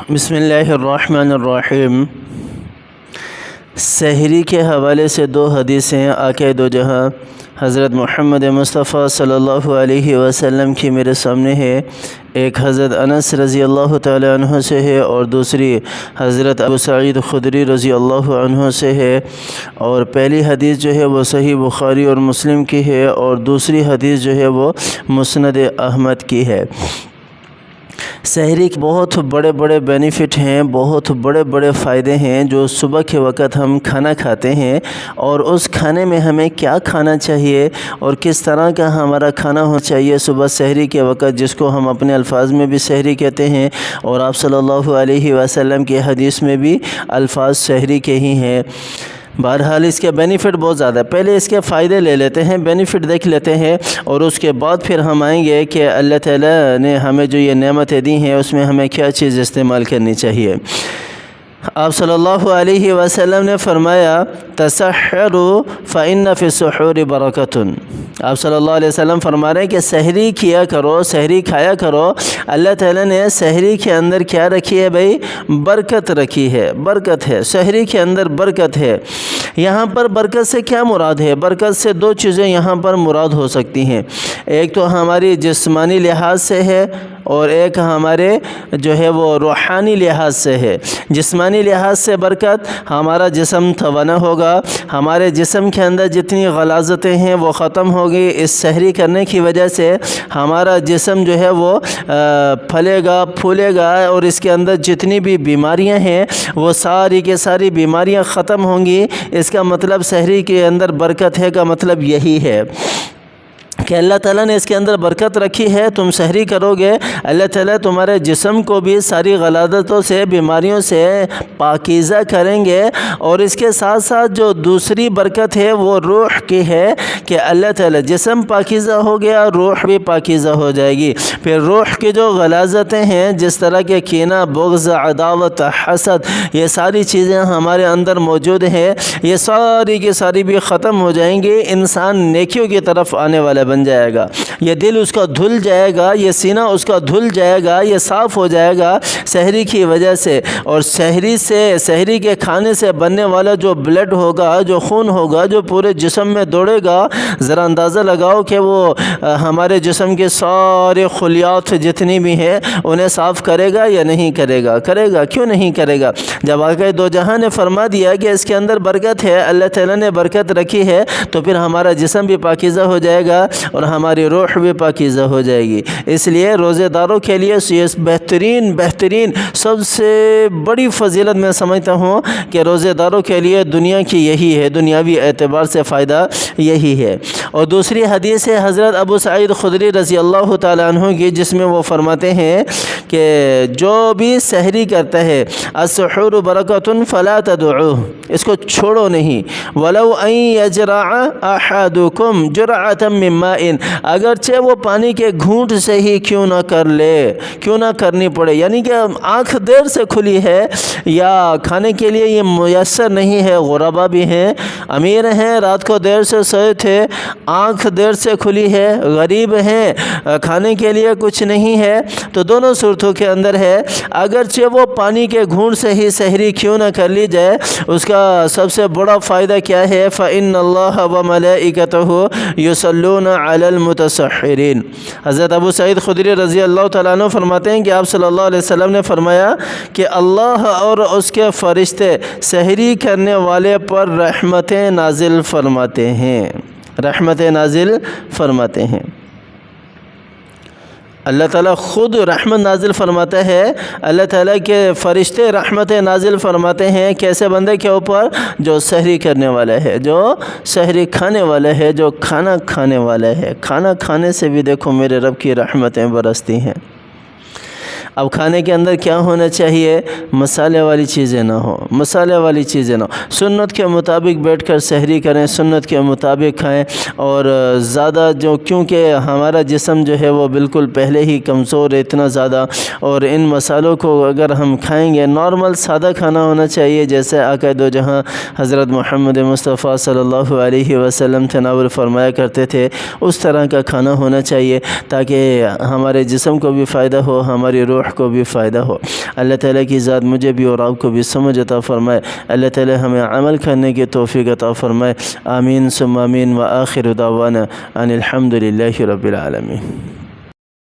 بسم اللہ الرحمن الرحیم۔ سحری کے حوالے سے دو حدیثیں آقا دو جہاں حضرت محمد مصطفیٰ صلی اللہ علیہ وسلم کی میرے سامنے ہے۔ ایک حضرت انس رضی اللہ تعالی عنہ سے ہے اور دوسری حضرت ابو سعید خدری رضی اللہ عنہ سے ہے، اور پہلی حدیث جو ہے وہ صحیح بخاری اور مسلم کی ہے اور دوسری حدیث جو ہے وہ مسند احمد کی ہے۔ سحری کے بہت بڑے بڑے بینیفٹ ہیں، بہت بڑے بڑے فائدے ہیں جو صبح کے وقت ہم کھانا کھاتے ہیں، اور اس کھانے میں ہمیں کیا کھانا چاہیے اور کس طرح کا ہمارا کھانا ہونا چاہیے صبح سحری کے وقت، جس کو ہم اپنے الفاظ میں بھی سحری کہتے ہیں، اور آپ صلی اللہ علیہ وسلم کی حدیث میں بھی الفاظ سحری کے ہی ہیں۔ بہرحال اس کے بینیفٹ بہت زیادہ ہے۔ پہلے اس کے فائدے لے لیتے ہیں، بینیفٹ دیکھ لیتے ہیں، اور اس کے بعد پھر ہم آئیں گے کہ اللہ تعالیٰ نے ہمیں جو یہ نعمتیں دی ہیں اس میں ہمیں کیا چیز استعمال کرنی چاہیے۔ آپ صلی اللہ علیہ وسلم نے فرمایا تسحروا فإن فی السحور برکۃ۔ آپ صلی اللہ علیہ وسلم فرما رہے ہیں کہ سحری کیا کرو، سحری کھایا کرو۔ اللہ تعالیٰ نے سحری کے اندر کیا رکھی ہے بھائی؟ برکت رکھی ہے، برکت ہے، سحری کے اندر برکت ہے۔ یہاں پر برکت سے کیا مراد ہے؟ برکت سے دو چیزیں یہاں پر مراد ہو سکتی ہیں، ایک تو ہماری جسمانی لحاظ سے ہے اور ایک ہمارے جو ہے وہ روحانی لحاظ سے ہے۔ جسمانی لحاظ سے برکت، ہمارا جسم توانا ہوگا، ہمارے جسم کے اندر جتنی غلاظتیں ہیں وہ ختم ہوگی۔ اس سحری کرنے کی وجہ سے ہمارا جسم جو ہے وہ پھلے گا، پھولے گا، اور اس کے اندر جتنی بھی بیماریاں ہیں وہ ساری کے ساری بیماریاں ختم ہوں گی۔ اس کا مطلب سحری کے اندر برکت ہے کا مطلب یہی ہے کہ اللہ تعالیٰ نے اس کے اندر برکت رکھی ہے۔ تم سحری کرو گے، اللہ تعالیٰ تمہارے جسم کو بھی ساری غلاظتوں سے، بیماریوں سے پاکیزہ کریں گے، اور اس کے ساتھ ساتھ جو دوسری برکت ہے وہ روح کی ہے کہ اللہ تعالیٰ جسم پاکیزہ ہو گیا، روح بھی پاکیزہ ہو جائے گی۔ پھر روح کی جو غلاظتیں ہیں، جس طرح کے کینہ، بغض، عداوت، حسد، یہ ساری چیزیں ہمارے اندر موجود ہیں، یہ ساری کی ساری بھی ختم ہو جائیں گی۔ انسان نیکیوں کی طرف آنے والا بن جائے گا، یہ دل اس کا دھل جائے گا، یہ سینہ اس کا دھل جائے گا، یہ صاف ہو جائے گا سحری کی وجہ سے۔ اور سحری کے کھانے سے بننے والا جو بلڈ ہوگا، جو خون ہوگا، جو پورے جسم میں دوڑے گا، ذرا اندازہ لگاؤ کہ وہ ہمارے جسم کے سارے خلیات جتنی بھی ہیں انہیں صاف کرے گا یا نہیں کرے گا؟ کرے گا، کیوں نہیں کرے گا؟ جب آقا دو جہاں نے فرما دیا کہ اس کے اندر برکت ہے، اللہ تعالیٰ نے برکت رکھی ہے، تو پھر ہمارا جسم بھی پاکیزہ ہو جائے گا اور ہماری روح بھی پاکیزہ ہو جائے گی۔ اس لیے روزے داروں کے لیے یہ بہترین سب سے بڑی فضیلت میں سمجھتا ہوں کہ روزے داروں کے لیے دنیا کی یہی ہے، دنیاوی اعتبار سے فائدہ یہی ہے۔ اور دوسری حدیث ہے حضرت ابو سعید خدری رضی اللہ تعالیٰ عنہ کی، جس میں وہ فرماتے ہیں کہ جو بھی سحری کرتا ہے السحور برکۃ فلا تدعوه، اس کو چھوڑو نہیں، ولو ان یجرع احدکم جرعۃ من ماء، اگرچہ وہ پانی کے گھونٹ سے ہی کیوں نہ کر لے، کیوں نہ کرنی پڑے، یعنی کہ آنکھ دیر سے کھلی ہے یا کھانے کے لیے یہ میسر نہیں ہے، غربا بھی ہیں، امیر ہیں، رات کو دیر سے سوئے تھے، آنکھ دیر سے کھلی ہے، غریب ہیں، کھانے کے لیے کچھ نہیں ہے، تو دونوں صورتوں کے اندر ہے، اگرچہ وہ پانی کے گھونٹ سے ہی سحری کیوں نہ کر لی جائے، اس کا سب سے بڑا فائدہ کیا ہے؟ فإن اللہ وملائکتہ یصلون علی المتسحرین۔ حضرت ابو سعید خدری رضی اللہ تعالیٰ عنہ فرماتے ہیں کہ آپ صلی اللہ علیہ وسلم نے فرمایا کہ اللہ اور اس کے فرشتے سحری کرنے والے پر رحمتیں نازل فرماتے ہیں، رحمتیں نازل فرماتے ہیں۔ اللہ تعالیٰ خود رحمت نازل فرماتا ہے، اللہ تعالیٰ کے فرشتے رحمت نازل فرماتے ہیں کیسے بندے کے اوپر؟ جو سحری کرنے والا ہے، جو سحری کھانے والا ہے، جو کھانا کھانے والا ہے۔ کھانا کھانے سے بھی دیکھو میرے رب کی رحمتیں برستی ہیں۔ اب کھانے کے اندر کیا ہونا چاہیے؟ مسالے والی چیزیں نہ ہوں، مسالے والی چیزیں نہ ہوں، سنت کے مطابق بیٹھ کر سحری کریں، سنت کے مطابق کھائیں، اور زیادہ کیونکہ ہمارا جسم جو ہے وہ بالکل پہلے ہی کمزور ہے اتنا زیادہ، اور ان مسالوں کو اگر ہم کھائیں گے، نارمل سادہ کھانا ہونا چاہیے، جیسے آقا دو جہاں حضرت محمد مصطفیٰ صلی اللہ علیہ وسلم تناول فرمایا کرتے تھے، اس طرح کا کھانا ہونا چاہیے تاکہ ہمارے جسم کو بھی فائدہ ہو، ہماری روح روح کو بھی فائدہ ہو۔ اللہ تعالیٰ کی ذات مجھے بھی اور آپ کو بھی سمجھ عطا فرمائے۔ اللہ تعالیٰ ہمیں عمل کرنے کی توفیق عطا فرمائے۔ آمین ثم آمین، وآخر دعوانا ان الحمد للہ رب العالمین۔